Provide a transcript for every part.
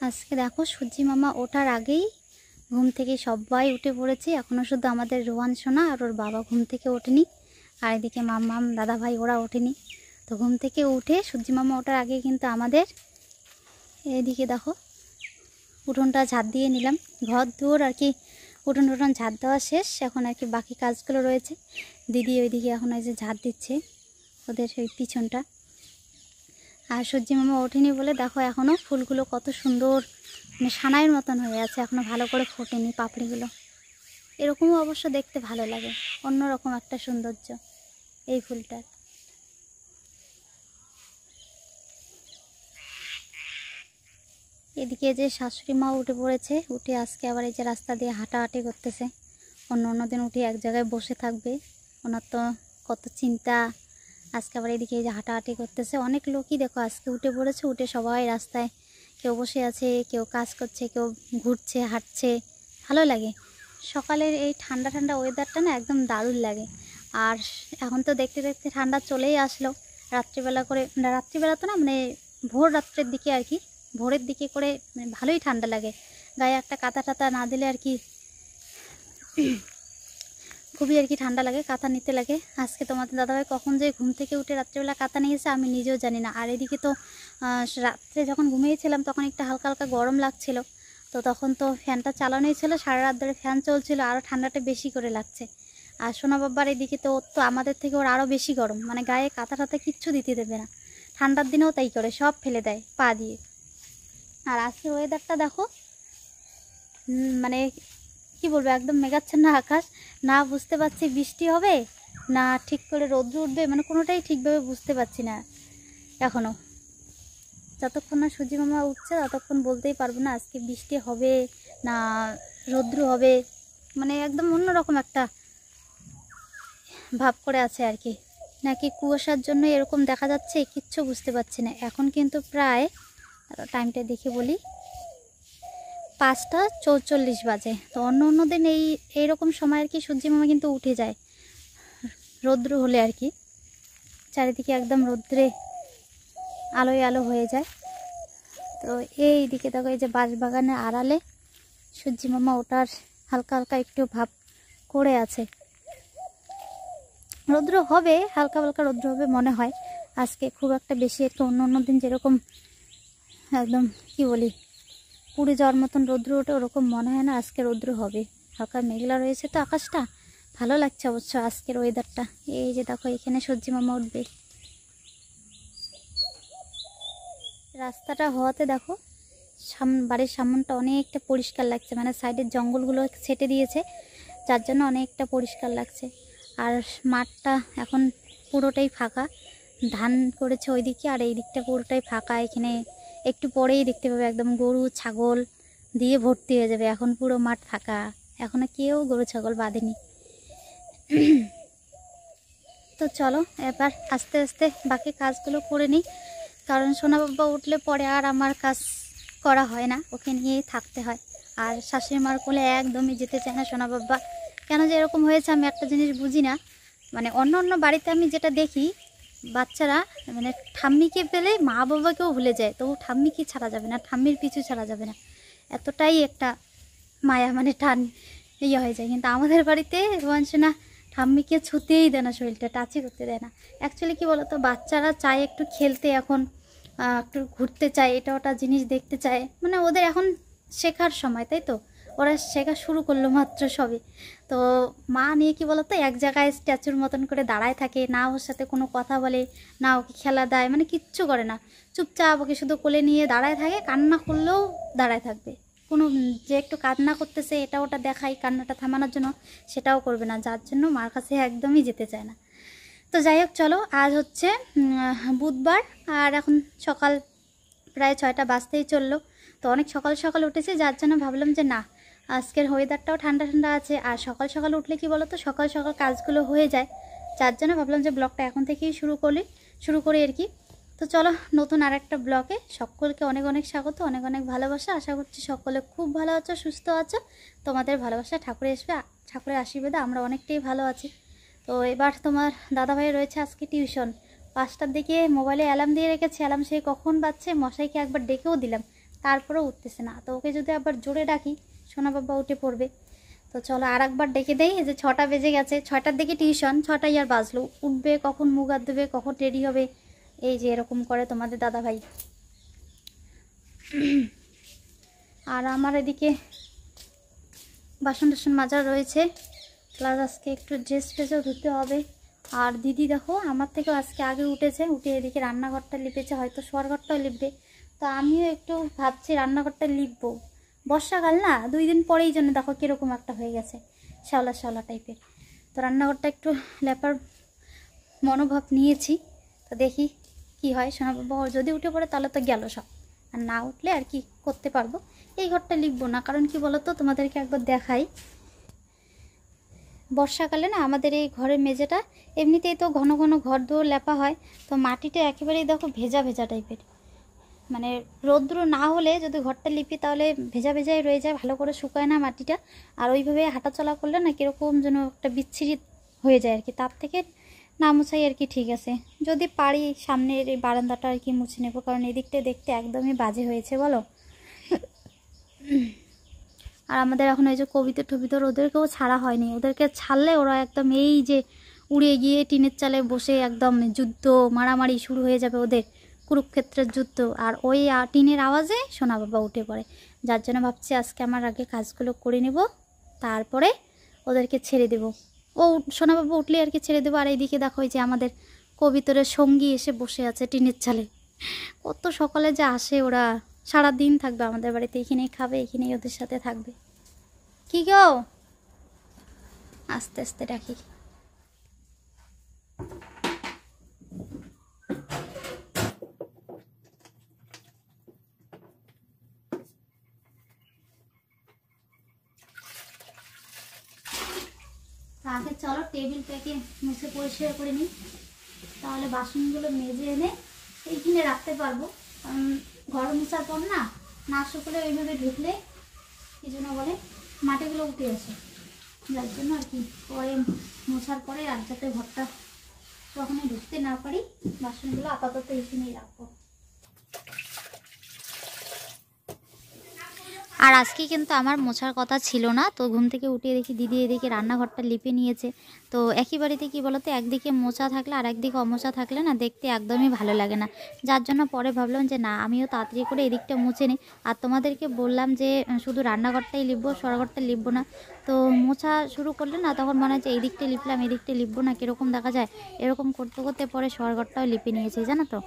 আজকে দেখো সূর্যি মামা ওঠার আগেই ঘুম থেকে সবাই উঠে পড়েছে। এখনও শুধু আমাদের রোহান সোনা আর ওর বাবা ঘুম থেকে ওঠেনি, আর এদিকে মাম্মাম দাদা ভাই ওরা ওঠেনি। তো ঘুম থেকে উঠে সূর্যি মামা ওঠার আগে কিন্তু আমাদের এদিকে দেখো উঠোনটা ঝাড় দিয়ে নিলাম। ঘর দুয়ার আর কি উঠোন ঝাড় দেওয়া শেষ, এখন আর কি বাকি কাজগুলো রয়েছে। দিদি ওইদিকে এখন ওই যে ঝাড় দিচ্ছে ওদের ওই পিছনটা। আর সূর্যি মামা ওঠেনি বলে দেখো এখনও ফুলগুলো কত সুন্দর মানে সানাইয়ের মতন হয়ে আছে, এখনও ভালো করে ফোটেনি পাপড়িগুলো। এরকমও অবশ্য দেখতে ভালো লাগে, অন্যরকম একটা সৌন্দর্য এই ফুলটার। এদিকে যে শাশুড়ি মা উঠে পড়েছে, উঠে আজকে আবার এই যে রাস্তা দিয়ে হাঁটাহাঁটি করতেছে। অন্য দিন উঠে এক জায়গায় বসে থাকবে, ওনার তো কত চিন্তা। আজকে আবার এদিকে এই যে হাঁটাহাঁটি করতেছে। অনেক লোকই দেখো আজকে উঠে পড়েছে, উঠে সবাই রাস্তায় কেউ বসে আছে, কেউ কাজ করছে, কেউ ঘুরছে হাঁটছে। ভালো লাগে সকালের এই ঠান্ডা ঠান্ডা ওয়েদারটা না, একদম দারুণ লাগে। আর এখন তো দেখতে দেখতে ঠান্ডা চলেই আসলো। রাত্রিবেলা তো না মানে ভোর রাত্রের দিকে আর কি, ভোরের দিকে করে মানে ভালোই ঠান্ডা লাগে। গায়ে একটা কাঁথা টাতা না দিলে আর কি খুবই আর কি ঠান্ডা লাগে, কাঁথা নিতে লাগে। আজকে তোমাদের দাদাভাই কখন যে ঘুম থেকে উঠে রাত্রেবেলা কাঁথা নিয়েছে আমি নিজেও জানি না। আর এদিকে তো রাত্রে যখন ঘুমিয়েছিলাম তখন একটা হালকা হালকা গরম লাগছিল, তো তখন তো ফ্যানটা চালানোই ছিল, সারা রাত ধরে ফ্যান চলছিল, আরও ঠান্ডাটা বেশি করে লাগছে। আর সোনা বাবার এদিকে তো ওর তো আমাদের থেকে ওর আরও বেশি গরম, মানে গায়ে কাঁথা টাথা কিচ্ছু দিতে দেবে না। ঠান্ডার দিনেও তাই করে, সব ফেলে দেয় পা দিয়ে। আর আজকে ওয়েদারটা দেখো মানে কি বলবো, একদম মেঘাচ্ছন্ন আকাশ। না বুঝতে পারছি বৃষ্টি হবে না ঠিক করে রৌদ্র উঠবে, মানে কোনোটাই ঠিকভাবে বুঝতে পারছি না এখনও। যতক্ষণ না সূর্যি মামা উঠছে ততক্ষণ বলতেই পারবো না আজকে বৃষ্টি হবে না রৌদ্র হবে। মানে একদম অন্যরকম একটা ভাব করে আছে আর কি, নাকি কুয়াশার জন্য এরকম দেখা যাচ্ছে কিচ্ছু বুঝতে পারছি না। এখন কিন্তু প্রায় টাইমটা দেখে বলি 5টা 44 বাজে। তো অন্য দিন এইরকম সময় আর কি সূর্যি মামা কিন্তু উঠে যায় রৌদ্র হলে আর কি, চারিদিকে একদম রৌদ্রে আলোয় আলো হয়ে যায়। তো এই দিকে দেখো এই যে বাঁশবাগানের আড়ালে সূর্যি মামা ওঠার হালকা হালকা একটু ভাব করে আছে। রৌদ্র হবে, হালকা হালকা রৌদ্র হবে মনে হয় আজকে, খুব একটা বেশি একটু অন্য দিন যেরকম একদম কি বলি পুড়ে যাওয়ার মতন রৌদ্র ওঠে ওরকম মনে হয় না, আজকে রৌদ্র হবে। হালকা মেঘলা রয়েছে তো আকাশটা, ভালো লাগছে অবশ্য আজকের ওয়েদারটা। এই যে দেখো এখানে সূর্যি মামা উঠবে। রাস্তাটা হওয়াতে দেখো বাড়ির সামনটা অনেকটা পরিষ্কার লাগছে, মানে সাইডের জঙ্গলগুলো ছেটে দিয়েছে যার জন্য অনেকটা পরিষ্কার লাগছে। আর মাঠটা এখন পুরোটাই ফাঁকা, ধান করেছে ওইদিকে, আর এই দিকটা পুরোটাই ফাঁকা। এখানে একটু পরেই দেখতে পাবে একদম গরু ছাগল দিয়ে ভর্তি হয়ে যাবে, এখন পুরো মাঠ ফাঁকা, এখনও কেউ গরু ছাগল বাঁধেনি। তো চলো এবার আস্তে আস্তে বাকি কাজগুলো করে নিই, কারণ সোনা বাবা উঠলে পরে আর আমার কাজ করা হয় না, ওকে নিয়েই থাকতে হয়। আর শাশুড়ি মার কোলে একদমই যেতে চায় না সোনা বাবা, কেন যে এরকম হয়েছে আমি একটা জিনিস বুঝি না। মানে অন্য বাড়িতে আমি যেটা দেখি বাচ্চারা মানে ঠাম্মিকে পেলে মা বাবাকেও ভুলে যায়, তবু ঠাম্মিকে ছাড়া যাবে না, ঠাম্মির পিছু ছাড়া যাবে না, এতটাই একটা মায়া মানে টান হয়ে যায়। কিন্তু আমাদের বাড়িতে রোহানসোনা ঠাম্মিকে ছুতেই দেয় না, শরীরটা টাচই করতে দেয় না। অ্যাকচুয়ালি কি বলতো, বাচ্চারা চায় একটু খেলতে, এখন একটু ঘুরতে চায়, এটা ওটা জিনিস দেখতে চায়, মানে ওদের এখন শেখার সময়, তাই তো ওরা শেখা শুরু করলো মাত্র সবে। তো মা নিয়ে কি বলতো এক জায়গায় স্ট্যাচুর মতন করে দাঁড়ায় থাকে, না ওর সাথে কোনো কথা বলে না ওকে খেলা দেয়, মানে কিচ্ছু করে না, চুপচাপ ওকে শুধু কোলে নিয়ে দাঁড়ায় থাকে, কান্না করলেও দাঁড়ায় থাকবে। কোনো যে একটু কান্না করতেছে এটা ওটা দেখাই কান্নাটা থামানোর জন্য, সেটাও করবে না, যার জন্য মার কাছে একদমই যেতে চায় না। তো যাই হোক চলো, আজ হচ্ছে বুধবার, আর এখন সকাল প্রায় 6টা বাজতেই চললো। তো অনেক সকাল সকাল উঠেছে, যার জন্য ভাবলাম যে না আজকের ওয়েদারটাও ঠান্ডা ঠান্ডা আছে, আর সকাল সকাল উঠলে কি বলো তো সকাল সকাল কাজগুলো হয়ে যায়, যার জন্য ভাবলাম যে ব্লগটা এখন থেকেই শুরু করি আর কি। তো চলো নতুন আর একটা ব্লগে সকলকে অনেক অনেক স্বাগত, অনেক অনেক ভালোবাসা। আশা করছি সকলে খুব ভালো আছো, সুস্থ আছো, তোমাদের ভালোবাসা ঠাকুরের আশীর্বাদে আমরা অনেকটাই ভালো আছি। তো এবার তোমার দাদাভাই রয়েছে আজকে টিউশন, 5টার দিকে মোবাইলে অ্যালার্ম দিয়ে রেখেছে, অ্যালার্ম সে কখন বাজছে, মশাইকে একবার ডেকেও দিলাম, তারপরেও উঠতেছে না। তো ওকে যদি আবার জোরে ডাকি সোনা বাবা উঠে পড়বে। তো চলো আর একবার ডেকে দেই। এই যে 6টা বেজে গেছে, 6টার দিকে টিউশন, 6টাই আর বাজলো। উঠবে কখন, মুখ হাত দেবে কখন, রেডি হবে, এই যে এরকম করে তোমাদের দাদা ভাই। আর আমার এদিকে বাসন টাসন মাজা রয়েছে, প্লাস আজকে একটু ড্রেস ফ্রেসও ধুতে হবে। আর দিদি দেখো আমার থেকেও আজকে আগে উঠেছে, উঠে এদিকে রান্নাঘরটা লিপেছে, হয়তো শোয়ার ঘরটাও লিপবে। তো আমিও একটু ভাবছি রান্নাঘরটা লিপবো। বর্ষাকাল না, 2 দিন পরেই জন্য দেখো কীরকম একটা হয়ে গেছে, শ্যাওলা শ্যাওলা টাইপের। তো রান্নাঘরটা একটু লেপার মনোভাব নিয়েছি। তো দেখি কি হয়। সোনা বাবা যদি উঠে পড়ে তাহলে তো গেল সব, আর না উঠলে আর কি করতে পারবো। এই ঘরটা লিখবো না, কারণ কি বলো তো, তোমাদেরকে একবার দেখাই। বর্ষাকালে না আমাদের এই ঘরের মেঝেটা এমনিতেই তো ঘন ঘন ঘর দুয়ার লেপা হয়, তো মাটিটা একেবারেই দেখো ভেজা ভেজা টাইপের। মানে রৌদ্র না হলে যদি ঘরটা লিপি তাহলে ভেজা ভেজাই রয়ে যায়, ভালো করে শুকায় না মাটিটা। আর ওইভাবে হাঁটাচলা করলে না কীরকম যেন একটা বিচ্ছিরি হয়ে যায় আর কি। তার থেকে না মুছাই আর কি ঠিক আছে। যদি পারি সামনের এই বারান্দাটা আর কি মুছে নেবো, কারণ এদিকটা দেখতে একদমই বাজে হয়েছে বলো। আর আমাদের এখন এই যে কবিতা টবিতর ওদেরকেও ছাড়া হয়নি, ওদেরকে ছাড়লে ওরা একদম এই যে উড়ে গিয়ে টিনের চালে বসে একদম যুদ্ধ মারামারি শুরু হয়ে যাবে ওদের, কুরুক্ষেত্রের যুদ্ধ। আর ওই টিনের আওয়াজে সোনা বাবা উঠে পড়ে। যার জন্য ভাবছি আজকে আমার আগে কাজগুলো করে নেব, তারপরে ওদেরকে ছেড়ে দেব। ও সোনা বাবা উঠলে আর কি ছেড়ে দেবো। আর এইদিকে দেখো এই যে আমাদের কবিতরের সঙ্গী এসে বসে আছে টিনের চালে। কত সকালে যে আসে ওরা, সারা দিন থাকবে আমাদের বাড়িতে, এখানেই খাবে, এখানেই ওদের সাথে থাকবে। কি গো, আস্তে আস্তে রাখি। আগে চলো টেবিলটাকে মুছে পরিষ্কার করে নিই, তাহলে বাসনগুলো মেজে এনে এইখানে রাখতে পারবো। কারণ ঘর মোছার পর না, না শুকলে ওইভাবে ঢুকলে কি জন্য বলে মাটিগুলো উঠে আসে, যার জন্য আর কি পরে মোছার পরে আর যাতে ঘরটা তখনই ঢুকতে না পারি, বাসনগুলো আপাতত এইখানেই রাখবো। আর আজকে কিন্তু আমার মোছার কথা ছিল না। তো ঘুম থেকে উঠে দেখি দিদি এদিকে রান্নাঘরটা লিপে নিয়েছে। তো একই বাড়িতে কী বলতো, একদিকে মোছা থাকলে আর একদিকে অমোছা থাকলে না দেখতে একদমই ভালো লাগে না। যার জন্য পরে ভাবলাম যে না, আমিও তাড়াতাড়ি করে এদিকটা মুছে নিই। আর তোমাদেরকে বললাম যে শুধু রান্নাঘরটাই লিখবো, শোয়াঘরটা লিখবো না। তো মোছা শুরু করলে না তখন মনে হয় যে এই দিকটা লিপলাম, এই দিকটা লিখবো না, কীরকম দেখা যায়। এরকম করতে করতে পরে শোয়াঘরটাও লিপে নিয়েছি জানো তো।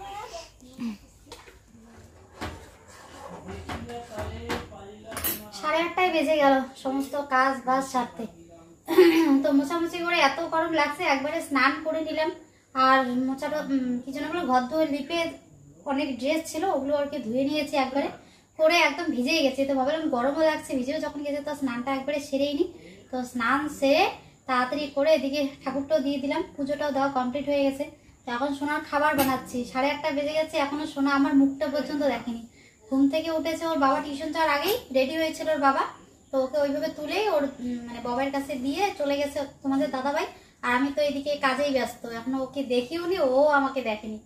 8:30 বেজে গেল সমস্ত কাজ বাজ সারতে। তো মোছামুছি করে এত গরম লাগছে, একবারে স্নান করে নিলাম। আর মোছাটা কি যেন বলে, ঘর ধুয়ে লিপে অনেক ড্রেস ছিল ওগুলো আর কি ধুয়ে নিয়েছি একবারে করে, একদম ভিজেই গেছে। তো ভাবলাম গরমও লাগছে, ভিজেও যখন গেছে তো স্নানটা একবারে সেরেই নি। তো স্নান সেরে তাড়াতাড়ি করে এদিকে ঠাকুরটাও দিয়ে দিলাম, পুজোটাও দেওয়া কমপ্লিট হয়ে গেছে। তো এখন সোনার খাবার বানাচ্ছি। 8:30 বেজে গেছে, এখনো সোনা আমার মুখটা পর্যন্ত দেখেনি। ঘুম থেকে উঠেছে, ওর বাবা টিউশন যাওয়ার আগেই রেডি হয়েছিল ওর বাবা। তো ওকে ওইভাবে তুলে ওর মানে বাবার কাছে দিয়ে চলে গেছে তোমাদের দাদাভাই। আর আমি তো এদিকে কাজেই ব্যস্ত, এখনো ওকে দেখিও নি, ও আমাকে দেখেনি।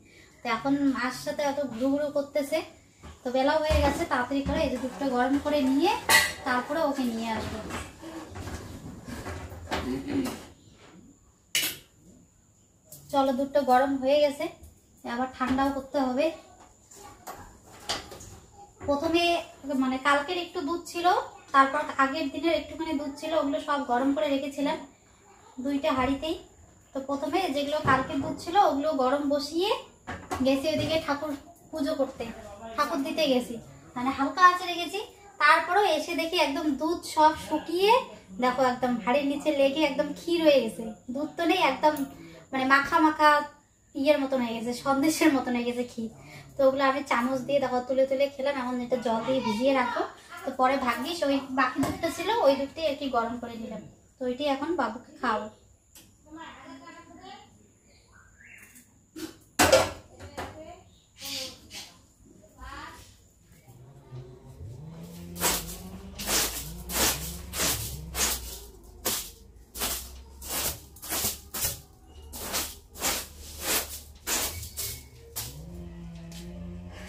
তো এখন মার সাথে এত ঘুরু ঘুরু করতেছে। তো বেলাও হয়ে গেছে, তাড়াতাড়ি করে এই যে দুধটা গরম করে নিয়ে তারপরে ওকে নিয়ে আসবো। চলো দুধটা গরম হয়ে গেছে, আবার ঠান্ডাও করতে হবে। প্রথমে মানে কালকের একটু দুধ ছিল, তারপর আগের দিনের একটুখানি দুধ ছিল, ওগুলো সব গরম করে রেখেছিলাম 2টা হাঁড়িতেই। তো প্রথমে যেগুলো কালকের দুধ ছিল ওগুলো গরম বসিয়ে গেছি ওইদিকে ঠাকুর পুজো করতে, ঠাকুর দিতে গেছি, মানে হালকা আঁচে রেখেছি। তারপরেও এসে দেখি একদম দুধ সব শুকিয়ে দেখো একদম হাঁড়ির নিচে লেগে একদম ক্ষীর হয়ে গেছে। দুধ তো নেই, একদম মানে মাখা মাখা ইয়ের মতন হয়ে গেছে, সন্দেশের মতন হয়ে গেছে ক্ষীর। তো ওগুলো আমি চামচ দিয়ে দেখো তুলে তুলে খেলাম। এখন এটা জল দিয়ে ভিজিয়ে রাখবো, তো পরে ভাগ্যিস ওই বাকি দুধটা ছিল ওই দুধটাই আর কি গরম করে দিলাম। তো ওইটাই এখন বাবুকে খাওয়াবো।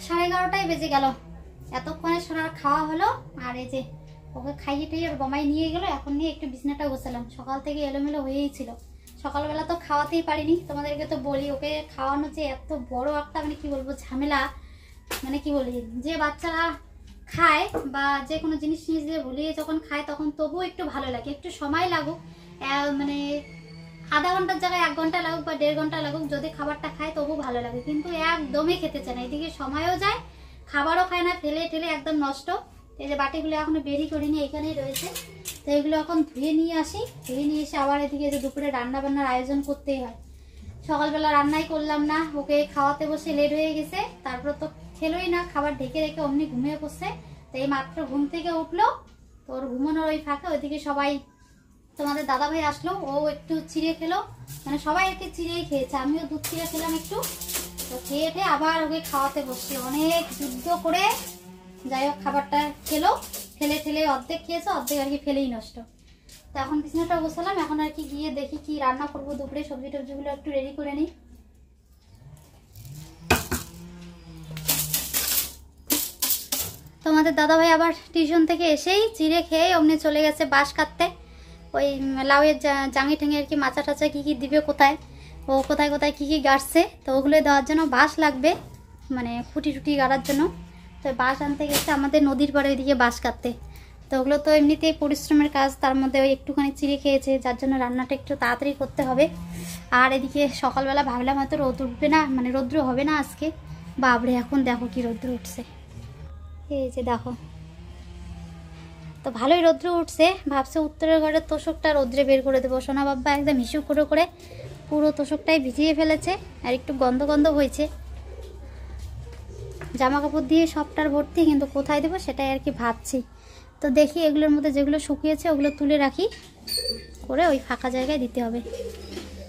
সাড়ে 11টাই বেজে গেল, এতক্ষণে সোনার খাওয়া হলো, আর এই যে ওকে খাইয়ে টাইয়ে ওর বামাই নিয়ে গেলো। এখন নিয়ে একটু বিছনাটা গোছালাম, সকাল থেকে এলোমেলো হয়েই ছিল। সকালবেলা তো খাওয়াতেই পারিনি, তোমাদেরকে তো বলি ওকে খাওয়ানো যে এত বড় একটা মানে কি বলবো ঝামেলা। মানে কি বলি, যে বাচ্চারা খায় বা যে কোনো জিনিস যে ভুলিয়ে যখন খায় তখন তবুও একটু ভালো লাগে, একটু সময় লাগুক, মানে আধা ঘন্টার জায়গায় 1 ঘন্টা লাগুক বা 1.5 ঘন্টা লাগুক, যদি খাবারটা খায় তবু ভালো লাগে। কিন্তু একদমই খেতে চায় না, এদিকে সময়ও যায়, খাবারও খায় না, ফেলে ঠেলে একদম নষ্ট। এই যে বাটিগুলো এখনো বেরি করিনি, এখানেই রয়েছে। তো এগুলো এখন ধুয়ে নিয়ে আসি, ধুয়ে নিয়ে এসে আবার এদিকে যে দুপুরে রান্না বান্নার আয়োজন করতেই হয়। সকালবেলা রান্নাই করলাম না, ওকে খাওয়াতে বসে লেট হয়ে গেছে, তারপর তো খেলোই না, খাবার ঢেকে রেখে অমনি ঘুমিয়ে পড়ছে। তো এই মাত্র ঘুম থেকে উঠলো, তো ওর ঘুমানোর ওই ফাঁকে ওইদিকে সবাই, তোমাদের দাদা ভাই আসলো, ও একটু চিড়ে খেলো, মানে সবাই আর কি চিড়েই খেয়েছে, আমিও দুধ চিড়ে খেলাম একটু। তো খেয়ে আবার ওকে খাওয়াতে বসছি, অনেক যুদ্ধ করে যাই হোক খাবারটা খেলো, ফেলে ঠেলে অর্ধেক খেয়েছে, অর্ধেক আর কি ফেলেই নষ্ট। তো এখন বিছানাটা বসালাম, এখন আর কি গিয়ে দেখি কি রান্না করবো দুপুরে, সবজি টবজিগুলো একটু রেডি করে নিই। তোমাদের দাদাভাই আবার টিউশন থেকে এসেই চিড়ে খেয়ে অমনি চলে গেছে বাঁশ কাটতে, ওই লাউয়ের জাঙি ঠেঙে আর কি মাচা টাচা কী কী দিবে কোথায়, ও কোথায় কোথায় কী কী গাড়ছে, তো ওগুলো দেওয়ার জন্য বাঁশ লাগবে, মানে খুঁটি টুটি গাড়ার জন্য। তো বাঁশ আনতে গেছে আমাদের নদীর পাড়ে ওইদিকে বাঁশ কাটতে। তো ওগুলো তো এমনিতেই পরিশ্রমের কাজ, তার মধ্যে ওই একটুখানি চিড়ে খেয়েছে, যার জন্য রান্নাটা একটু তাড়াতাড়ি করতে হবে। আর এদিকে সকালবেলা ভাবলাম হয়তো রোদ উঠবে না, মানে রৌদ্র হবে না আজকে, বাবরে এখন দেখো কি রৌদ্র উঠছে, এই যে দেখো। তো ভালোই রৌদ্র উঠছে, ভাবছে উত্তরের ঘরের তোষকটা রৌদ্রে বের করে দেবো। সোনা বাবা একদম হিসু করে পুরো তোষকটাই ভিজিয়ে ফেলেছে, আর একটু গন্ধ গন্ধ হয়েছে, জামা কাপড় দিয়ে সবটার ভর্তি, কিন্তু কোথায় দেবো সেটাই আর কি ভাবছি। তো দেখি এগুলোর মধ্যে যেগুলো শুকিয়েছে ওগুলো তুলে রাখি, করে ওই ফাঁকা জায়গায় দিতে হবে।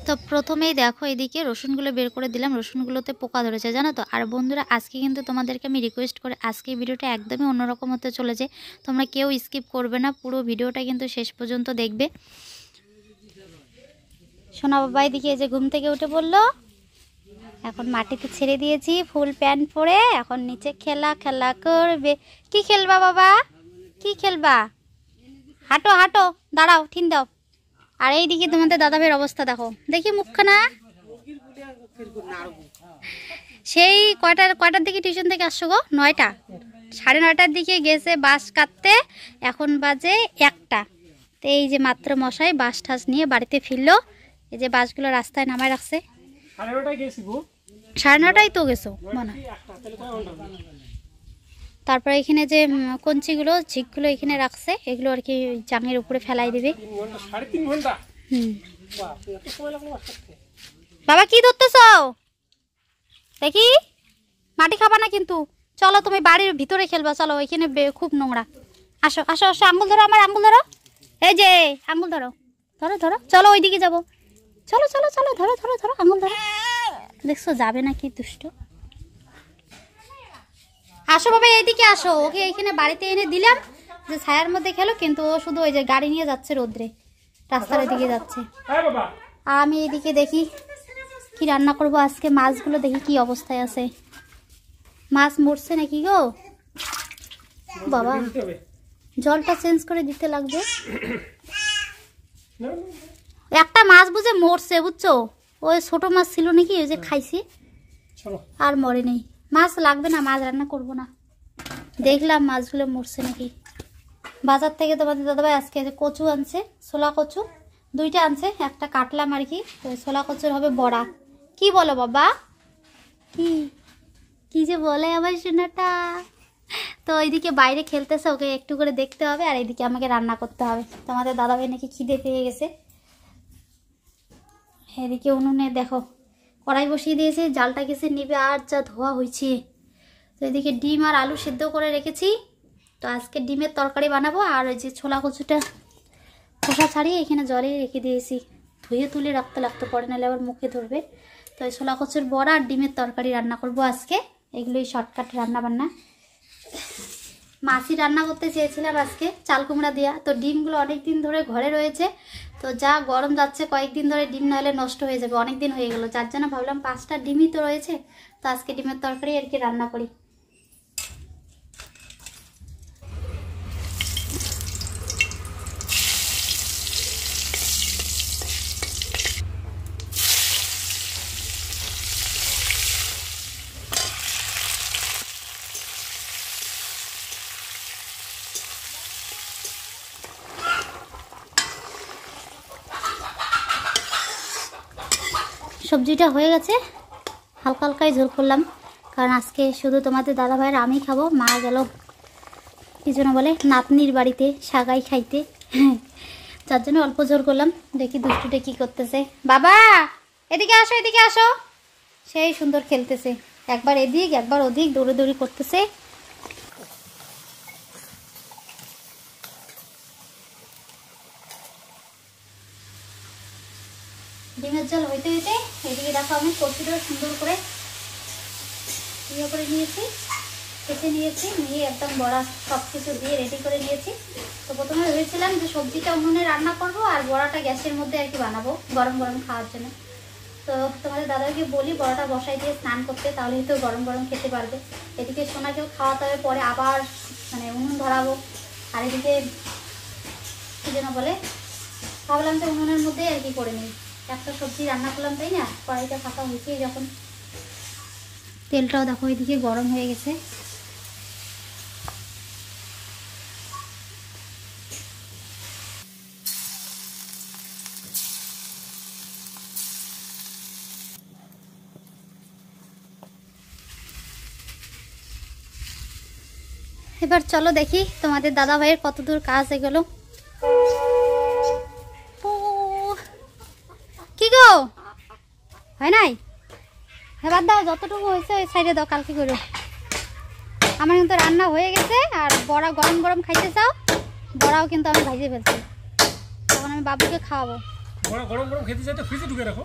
তো প্রথমেই দেখো এদিকে রসুনগুলো বের করে দিলাম, রসুনগুলোতে পোকা ধরেছে জানো তো। আর বন্ধুরা আজকে কিন্তু তোমাদেরকে আমি রিকোয়েস্ট করে, আজকে ভিডিওটা একদমই অন্যরকম হতে চলেছে, তোমরা কেউ স্কিপ করবে না, পুরো ভিডিওটা কিন্তু শেষ পর্যন্ত দেখবে। সোনা বাবা এদিকে এই যে ঘুম থেকে উঠে বললো, এখন মাটিতে ছেড়ে দিয়েছি ফুল প্যান্ট পরে, এখন নিচে খেলা করবে। কি খেলবা বাবা, কি খেলবা? হাঁটো হাঁটো, দাঁড়াও, ঠিন দাও। আর এইদিকে তোমাদের দাদাভাইয়ের অবস্থা দেখো, দেখি মুখখানা। সেই কয়টার দিকে টিউশন থেকে আসছো গো? 9টা, 9:30টার দিকে গেছে বাঁশ কাটতে, এখন বাজে 1টা। তো এই যে মাত্র মশাই বাঁশ ঠাস নিয়ে বাড়িতে ফিরলো, এই যে বাঁশগুলো রাস্তায় নামায় রাখছে। 9:30টাই তো গেছো মনে। তারপরে এখানে যে কঞ্চিগুলো ঝিকগুলো এখানে রাখছে, এগুলো আর কি জাঙের উপরে ফেলাই দেবে। বাবা কি ধরতেছ দেখি, মাটি খাবা না কিন্তু, চলো তুমি বাড়ির ভিতরে খেলবা, চলো ওইখানে খুব নোংরা। আসো আসো আসো, আঙ্গুল ধরো, আমার আঙ্গুল ধরো, এই যে আঙ্গুল ধরো, ধরো ধরো, চলো ওইদিকে যাবো, চলো চলো চলো, ধরো ধরো ধরো, আঙ্গুল ধরো। দেখছো যাবে না কি দুষ্ট। আসো বাবা এইদিকে আসো, ওকে এইখানে বাড়িতে এনে দিলাম যে ছায়ার মধ্যে খেলো, কিন্তু ও শুধু ওই যে গাড়ি নিয়ে যাচ্ছে রোদ্রে, রাস্তার দিকে যাচ্ছে। আমি এইদিকে দেখি কি রান্না করব আজকে, মাছগুলো দেখি কি অবস্থায় আছে, মাছ মরছে নাকি গো বাবা, জলটা চেঞ্জ করে দিতে লাগবে। একটা মাছ বুঝে মরছে বুঝছো, ওই ছোট মাছ ছিল নাকি, ওই যে খাইছি আর মরে নেই। মাছ লাগবে না, মাছ রান্না করব না, দেখলাম মাছগুলো মরছে নাকি। বাজার থেকে তোমাদের দাদাভাই আজকে কচু আনছে, ছোলা কচু 2টা আনছে, একটা কাটলাম আর কি। তো ছোলা কচুর হবে বড়া। কি বলো বাবা, কি কি যে বলে আমার সোনাটা। তো এইদিকে বাইরে খেলতেছে, ওকে একটু করে দেখতে হবে, আর এইদিকে আমাকে রান্না করতে হবে। তোমাদের দাদাভাই নাকি খিদে পেয়ে গেছে। এদিকে উনুনে দেখো কড়াই বসিয়ে দিয়েছে, জালটা গেছে নিবে, আর যা ধোয়া হয়েছে। তো এদিকে ডিম আর আলু সেদ্ধ করে রেখেছি, তো আজকে ডিমের তরকারি বানাবো। আর ওই যে ছোলা কচুটা খোসা ছাড়িয়ে এখানে জলে রেখে দিয়েছি, ধুয়ে তুলে রাখতে লাগতো, পরে নাহলে আবার মুখে ধরবে। তো এই ছোলা কচুর বড়া আর ডিমের তরকারি রান্না করব আজকে, এগুলোই শর্টকাট রান্না বান্না। মাছই রান্না করতে চেয়েছিলাম আজকে, চাল কুমড়া দেওয়া। তো ডিমগুলো অনেক দিন ধরে ঘরে রয়েছে, তো যা গরম যাচ্ছে কয়েকদিন ধরে ডিম না হলে নষ্ট হয়ে যাবে, অনেক দিন হয়ে গেল, যার জন্য ভাবলাম 5টা ডিমই তো রয়েছে, তো আজকে ডিমের তরকারি আর কি রান্না করি। সবজিটা হয়ে গেছে, হালকা হালকাই ঝোল করলাম, কারণ আজকে শুধু তোমাদের দাদা ভাইয়ের আমি খাবো। মা গেল কি যেন বলে নাতনির বাড়িতে সাগাই খাইতে, যার জন্য অল্প ঝোল করলাম। দেখি দুষ্টুটা কি করতেছে। বাবা এদিকে আসো, এদিকে আসো। সেই সুন্দর খেলতেছে, একবার এদিক একবার ওদিক দৌড়াদৌড়ি করতেছে। ডিমের জল হইতে হইতে এদিকে দেখো আমি কচুটা সুন্দর করে ইয়ে করে নিয়েছি, কেটে নিয়েছি, নিয়ে একদম বড়া সব কিছু দিয়ে রেডি করে নিয়েছি। তো প্রথমে ভেবেছিলাম যে সবজিটা উনুনে রান্না করব আর বড়াটা গ্যাসের মধ্যে আর কি বানাবো গরম গরম খাওয়ার জন্য। তো তোমাদের দাদাকে বলি বড়াটা বসাই দিয়ে স্নান করতে, তাহলেই তো গরম গরম খেতে পারবে। এদিকে সোনাকেও খাওয়াতে হবে, পরে আবার মানে উনুন ধরাবো। আর এদিকে কী যেন বলে, ভাবলাম যে উনুনের মধ্যেই আর কি করে নিই, একটা সবজি রান্না করলাম তাই না। কড়াইটা ফাঁকা হয়েছে যখন, তেলটাও দেখো এদিকে গরম হয়ে গেছে। এবার চলো দেখি তোমাদের দাদা ভাইয়ের কতদূর কাজ এগুলো। কি গো হয় নাই? হ্যাঁ বাদ দাও, যতটুকু হয়েছে ওই সাইডে দাও, কালকে করো। আমার কিন্তু রান্না হয়ে গেছে, আর বড়া গরম গরম খাইতে চাও, বড়াও কিন্তু আমি ভাইজে ফেলছি, তখন আমি বাবুকে খাওয়াবো। গরম গরম খেতে চাই তো ফ্রিজে ঢুকে রাখো।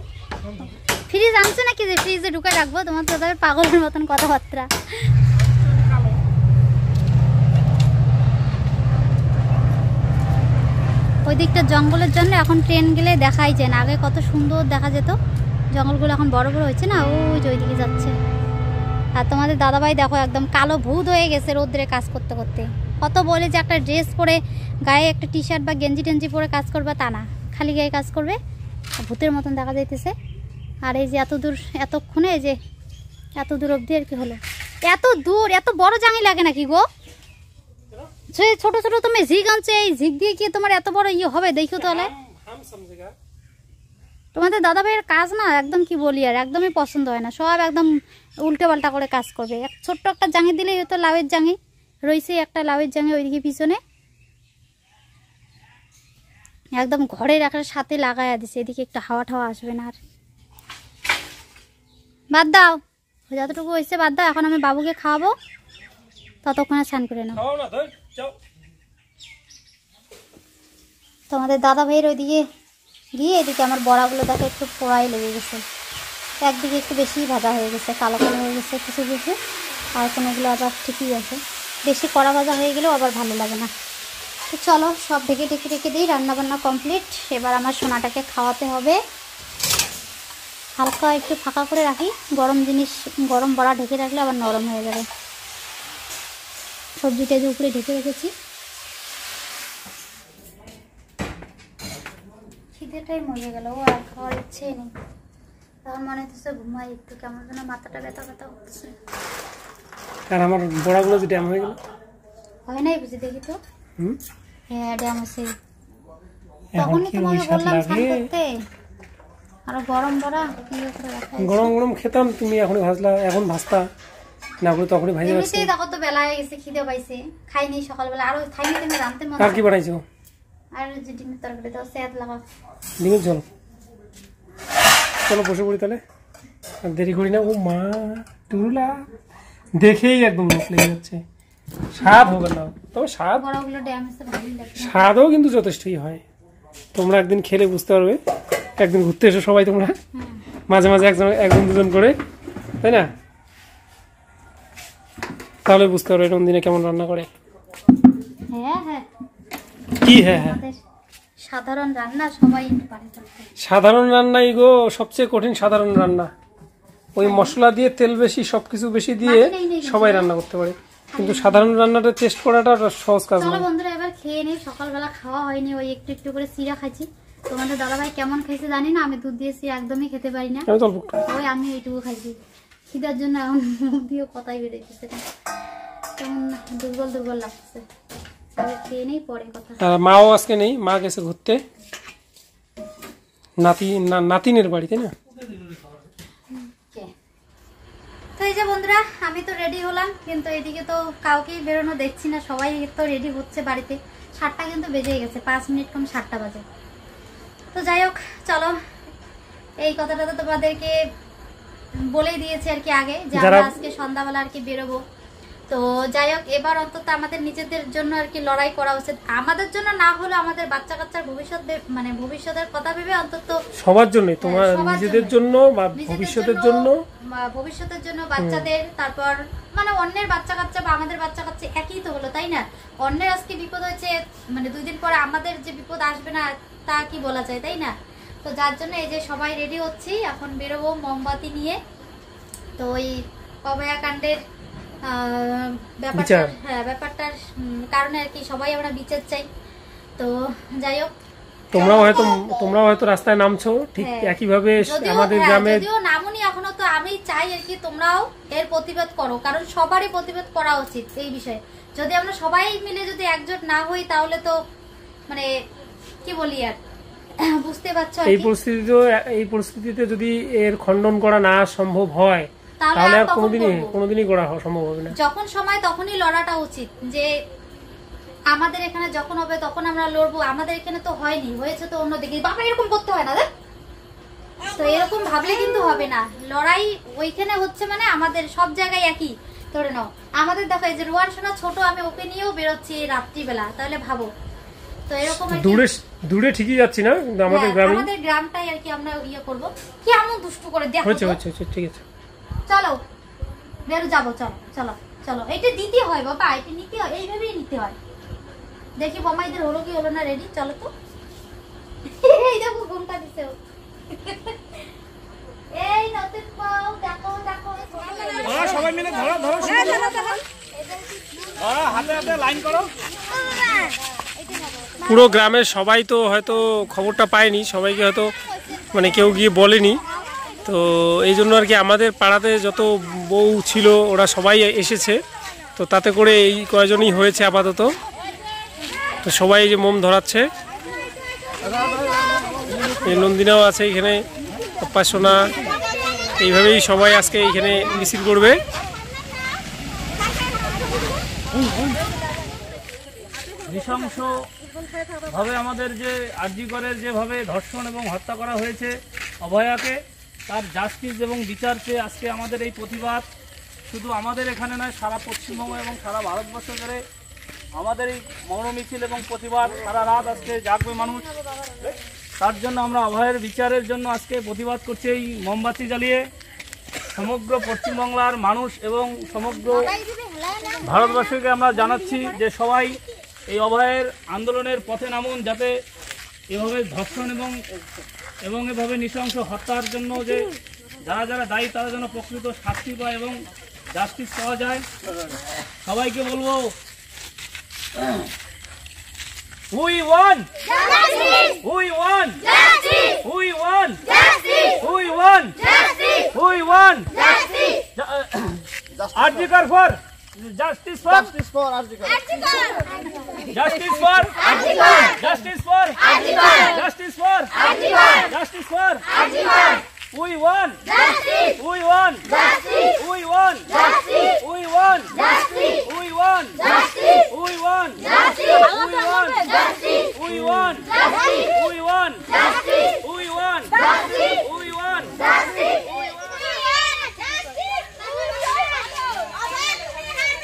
ফ্রিজ আনছো নাকি যে ফ্রিজে ঢুকে রাখবো? তোমার তো তাদের পাগলের মতন কথাবার্তা। ওই দিকটা জঙ্গলের জন্য এখন ট্রেন গেলে দেখাই যায় না, আগে কত সুন্দর দেখা যেত। জঙ্গলগুলো এখন বড় বড় হয়েছে না, ওই যে ওইদিকে যাচ্ছে। আর তোমাদের দাদাভাই দেখো একদম কালো ভূত হয়ে গেছে রোদ্রে কাজ করতে করতে। কত বলে যে একটা ড্রেস পরে গায়ে একটা টি শার্ট বা গেঞ্জি টেঞ্জি পরে কাজ করবে, তা না, খালি গায়ে কাজ করবে, ভূতের মতন দেখা যাইতেছে। আর এই যে এত দূর এতক্ষণে, এই যে এত দূর অবধি আর কি হলো, এত দূর এত বড় জাঙি লাগে নাকি গো? ছোট ছোট তুমি ঝিক আনছো, এই ঝিক দিয়ে কি তোমার এত বড় ইয়ে হবে? দেখো তাহলে তোমাদের দাদা ভাইয়ের কাজ না একদম কি বলি আর একদমই পছন্দ হয় না, সব একদম উল্টে পাল্টা করে কাজ করবে। ছোট্ট একটা জাঙি দিলেই হতো, লাউয়ের জাঙি রয়েছে একটা, লাউয়ের জাঙি ওইদিকে পিছনে একদম ঘরের একটা সাথে লাগাইয়া দিছে, এদিকে একটু হাওয়া ঠাওয়া আসবে না। আর বাদ দাও, যতটুকু হয়েছে বাদ দাও, এখন আমি বাবুকে খাওয়াবো, ততক্ষণে স্নান করে নাও। তোমাদের দাদা ভাইয়ের ওইদিকে গিয়ে এদিকে আমার বড়াগুলো দেখো একটু পোড়াই লেগে গেছে, একদিকে একটু বেশি ভাজা হয়ে গেছে, কালো কালো হয়ে গেছে কিছু কিছু, আর কোনোগুলো আবার ঠিকই আছে। বেশি কড়া ভাজা হয়ে গেলেও আবার ভালো লাগে না। তো চলো সব ঢেকে ঢেকে ঢেকে দিই, রান্নাবান্না কমপ্লিট। এবার আমার সোনাটাকে খাওয়াতে হবে। হালকা একটু ফাঁকা করে রাখি, গরম জিনিস গরম বড়া ঢেকে রাখলে আবার নরম হয়ে যাবে। সবজিটা যে উপরে ঢেকে রেখেছি, খিদেটাই মরে গেল, ও আর খাওয়ার ইচ্ছেই নেই। তখন মনে হচ্ছে ঘুমাই একটু, কেমন যেন মাথাটা ব্যথা ব্যথা হচ্ছে। আর আমার বড়াগুলো যে ড্যাম হয়ে গেল, হয় নাই বুঝি? দেখি তো। হ্যাঁ ড্যাম আছে, তখনই তোমাকে বললাম স্নান করতে। আর গরম বড়া গরম গরম খেতাম, তুমি এখন ভাজলা, এখন ভাজতা না করে তখনই ভাজে যাচ্ছে। দেখো তো বেলা হয়ে গেছে, খিদে পাইছে, খাইনি সকালবেলা, আর খাইনি তুমি জানতে মনে। আর কি বানাইছো? আর যে ডিমের তরকারি দাও, স্যাদ লাগা ডিমের ঝোল। চলো বসে পড়ি তাহলে, আর দেরি করি না। ও মা টুরুলা দেখেই একদম লোক লেগে যাচ্ছে। স্বাদ হবে না, তবে স্বাদ স্বাদও কিন্তু যথেষ্টই হয়। তোমরা একদিন খেলে বুঝতে পারবে, একদিন ঘুরতে এসো সবাই তোমরা, মাঝে মাঝে একজন দুজন করে, তাই না? তাহলে বুঝতে পারবে কোন দিনে কেমন রান্না করে। হ্যাঁ হ্যাঁ কি হ্যাঁ হ্যাঁ, সাধারণ রান্না সবাই পারে। সাধারণ রান্নাই গো সবচেয়ে কঠিন, সাধারণ রান্না। ওই মশলা দিয়ে তেল বেশি সবকিছু বেশি দিয়ে সবাই রান্না করতে পারে, কিন্তু সাধারণ রান্নাটা টেস্ট করাটা সহজ কাজ না। চলো বন্ধুরা এবার খেয়ে নেই, সকালবেলা খাওয়া হয়নি, ওই একটু একটু করে চিড়া খাচ্ছি। তোমাদের দাদাভাই কেমন খাইছে জানি না, আমি দুধ দিয়ে চিড়া একদমই খেতে পারি না, ওই আমি এইটুকু খাইছি। খিদার জন্য এখন মুখ দিয়ে কথাই বেরোচ্ছে, কেমন দুর্বল দুর্বল লাগছে। খেয়ে নেই, পরে কথা। মাও আজকে নেই, মা গেছে ঘুরতে নাতিনের বাড়ি, তাই না? তো এই যে বন্ধুরা, আমি তো রেডি হলাম, কিন্তু এদিকে তো কাউকেই বেরোনো দেখছি না, সবাই তো রেডি হচ্ছে বাড়িতে। 7টা কিন্তু বেজে গেছে, 5 মিনিট কম 7টা বাজে। তো যাই হোক, চলো, এই কথাটা তো তোমাদেরকে বলেই দিয়েছি আর কি আগে, যে আমরা আজকে সন্ধ্যাবেলা আর কি বেরোবো। তো যাই হোক, এবার অন্তত আমাদের নিজেদের জন্য আর কি লড়াই করা উচিত, আমাদের জন্য না হলে আমাদের বাচ্চা কাচ্চার ভবিষ্যৎ, মানে ভবিষ্যতের কথা ভেবে অন্তত সবার জন্য, তোমার নিজেদের জন্য বা ভবিষ্যতের জন্য বাচ্চাদের, তারপর মানে অন্যের বাচ্চা কাচ্চা বা আমাদের বাচ্চা কাচ্চা একই তো হলো, তাই না? অন্যের আজকে বিপদ হয়েছে, মানে 2 দিন পরে আমাদের যে বিপদ আসবে না তা কি বলা যায়, তাই না? তো যার জন্য এই যে সবাই রেডি হচ্ছি, এখন বেরোবো মোমবাতি নিয়ে। তো ওই অভয়াকাণ্ডের ব্যাপারটার কারণে আর কি সবাই আমরা বিচার চাই। তো যাই হোক, তোমরাও হয়তো রাস্তায় নামছো ঠিক একই ভাবে আমাদের গ্রামে, যদিও নামুনি এখনো, তো আমি চাই আর কি তোমরাও এর প্রতিবাদ করো, কারণ সবারই প্রতিবাদ করা উচিত এই বিষয়ে। যদি আমরা সবাই মিলে যদি একজোট না হই, তাহলে তো মানে কি বলি আর, বুঝতে পারছো, এই পরিস্থিতিতে যদি এর খণ্ডন করা না সম্ভব হয়, তাহলে আর কোনোদিনই করা সম্ভব হবে না। যখন সময় তখনই লড়াটা উচিত, যে আমাদের এখানে যখন হবে তখন আমরা লড়বো, আমাদের এখানে তো হয়নি, হয়েছে তো অন্যদিকে। বাবা এরকম করতে হয় না, তো এরকম ভাবলে কিন্তু হবে না। লড়াই ওইখানে হচ্ছে মানে আমাদের সব জায়গায় একই ধরে নাও। আমাদের দেখো, এই যে রোয়ান সোনা ছোট, আমি ওকে নিয়েও বেরোচ্ছি রাত্রিবেলা, তাহলে ভাবো। তো এরকম দূরে ঠিকই যাচ্ছি না, কিন্তু আমাদের গ্রামটাই আর কি আমরা ইয়ে করবো। কি এমন দুষ্টু করে দেখো, ঠিক আছে, চলো বেরো যাবো, চলো চলো চলো। এটা দিতে হয় বাবা, এটা নিতে হয়, এইভাবেই নিতে হয়। দেখি বোমাইদের হলো কি হলো না রেডি, চলো তো। এই দেখো ঘুমটা দিছে, এই নতুন পাও, দেখো দেখো সবাই মিলে ধরো হাতে হাতে লাইন করো। পুরো গ্রামের সবাই তো হয়তো খবরটা পায়নি, সবাইকে হয়তো মানে কেউ গিয়ে বলেনি। তো এই জন্য আর কি আমাদের পাড়াতে যত বউ ছিল ওরা সবাই এসেছে, তো তাতে করে এই কয়জনই হয়েছে আপাতত। তো সবাই যে মোম ধরাচ্ছে, এই নন্দিনাও আছে এখানে, সোনা, এইভাবেই সবাই আজকে এইখানে মিছিল করবে। নৃশংসভাবে আমাদের যে আরজিকরের যেভাবে ধর্ষণ এবং হত্যা করা হয়েছে অভয়াকে, তার জাস্টিস এবং বিচার চেয়ে আজকে আমাদের এই প্রতিবাদ শুধু আমাদের এখানে নয়, সারা পশ্চিমবঙ্গ এবং সারা ভারতবর্ষ জুড়ে আমাদের এই মৌন মিছিল এবং প্রতিবাদ সারা রাত আজকে জাগবে মানুষ। তার জন্য আমরা অভয়ের বিচারের জন্য আজকে প্রতিবাদ করছি এই মোমবাতি জ্বালিয়ে। সমগ্র পশ্চিমবাংলার মানুষ এবং সমগ্র ভারতবর্ষকে আমরা জানাচ্ছি যে সবাই এই অভয়ের আন্দোলনের পথে নামুন, যাতে এভাবে ধর্ষণ এবং এভাবে নৃশংস হত্যার জন্য যে যারা দায়ী তারা যেন প্রকৃত শাস্তি পায় এবং জাস্টিস পাওয়া যায়। সবাইকে বলবো, We won! Justice! We won! Justice! We won! Justice! We won! Justice! We won! Justice! Arjikar for justice for Arjikar. Justice for Arjikar. Justice for Arjikar. Justice for Arjikar. Justice for Arjikar. We won! Justice! We won! Justice! We won! Justice! We won! Justice! We won! Justice! We won! Justice! We won! Justice! We won! Justice! We won! Justice! We won! Justice! We won! Justice!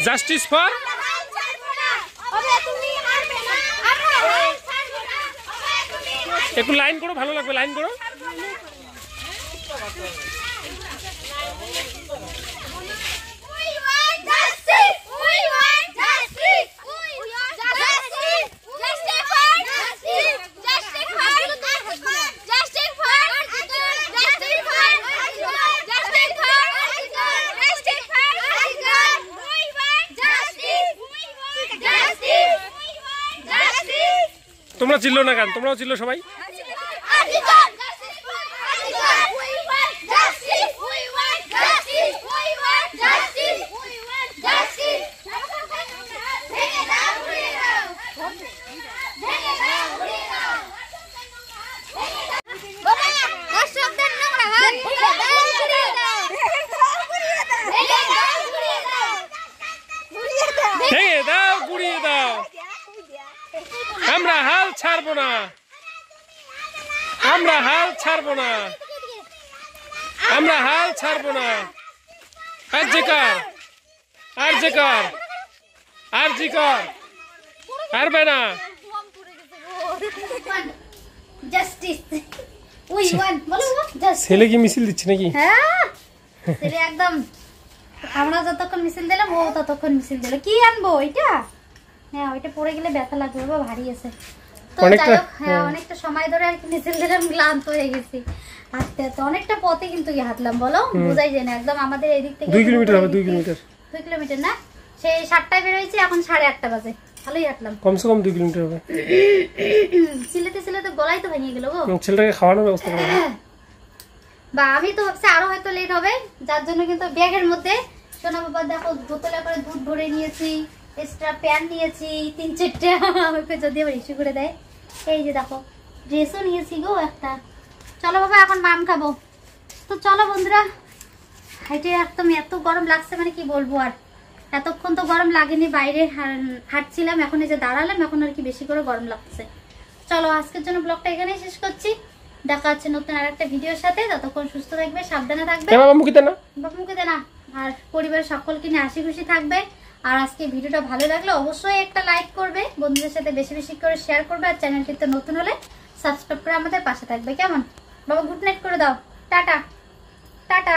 Justice for একটু line করো, ভালো লাগবে, line করো। তোমরা চিল্লো না কেন? তোমরাও চিল্লো সবাই। আমরা হাল ছাড়বো না, আমরা হাল ছাড়বো না, আমরা হাল ছাড়বো না। আর যে কার, আর যে কার, আর জি কার, পারবে না। জাস্টিস উই ওয়ান বলো জাস্টিস। ছেলে কি মিছিল দিচ্ছে নাকি? হ্যাঁ ছেলে একদম, আমরা যতক্ষণ মিছিল দিলাম ও ততক্ষণ মিছিল দিল। কি আনবো ওইটা? হ্যাঁ ওইটা পড়ে গেলে ব্যথা লাগবে, বাবা ভারী আছে তো। অনেকটা, যাই হোক, হ্যাঁ অনেকটা সময় ধরে আর কি মিছিল দিলাম, ক্লান্ত হয়ে গেছি হাঁটতে হাঁটতে। অনেকটা পথে কিন্তু হাঁটলাম, বলো বোঝাই যায় না। একদম আমাদের এদিক থেকে 2 কিলোমিটার হবে, 2 কিলোমিটার। 2 কিলোমিটার না, সেই 7টায় বেরোয়েছি, এখন 8:30 বাজে। ভালোই হাঁটলাম, কমসে কম 2 কিলোমিটার হবে। সিলেতে সিলেতে গলায় তো ভেঙে গেল গো। ছেলেটাকে খাওয়ানোর ব্যবস্থা করো। বা আমি তো ভাবছি আরো হয়তো লেট হবে, যার জন্য কিন্তু ব্যাগের মধ্যে সোনা বাবা দেখো বোতলে করে দুধ ভরে নিয়েছি, এক্সট্রা প্যান নিয়েছি 3-4টা, আমাকে যদি আবার ইস্যু করে দেয়। এই যে দেখো ড্রেসও নিয়েছি গো একটা। চলো বাবা এখন মাম খাবো। তো চলো বন্ধুরা, হাইটে একদম এত গরম লাগছে মানে কি বলবো আর। এতক্ষণ তো গরম লাগেনি, বাইরে হাঁটছিলাম, এখন এই যে দাঁড়ালাম, এখন আর কি বেশি করে গরম লাগছে। চলো আজকের জন্য ব্লগটা এখানেই শেষ করছি, দেখা হচ্ছে নতুন আর একটা ভিডিওর সাথে। ততক্ষণ সুস্থ থাকবে, সাবধানে থাকবে, মুখিতে না বাবুকে না, আর পরিবারের সকলকে নিয়ে হাসি খুশি থাকবে। আর আজকে ভিডিওটা ভালো লাগলে অবশ্যই একটা লাইক করবে, বন্ধুদের সাথে বেশি বেশি করে শেয়ার করবে, আর চ্যানেলটিতে নতুন হলে সাবস্ক্রাইব করে আমাদের পাশে থাকবে। কেমন বাবা? গুড নাইট করে দাও, টাটা টাটা।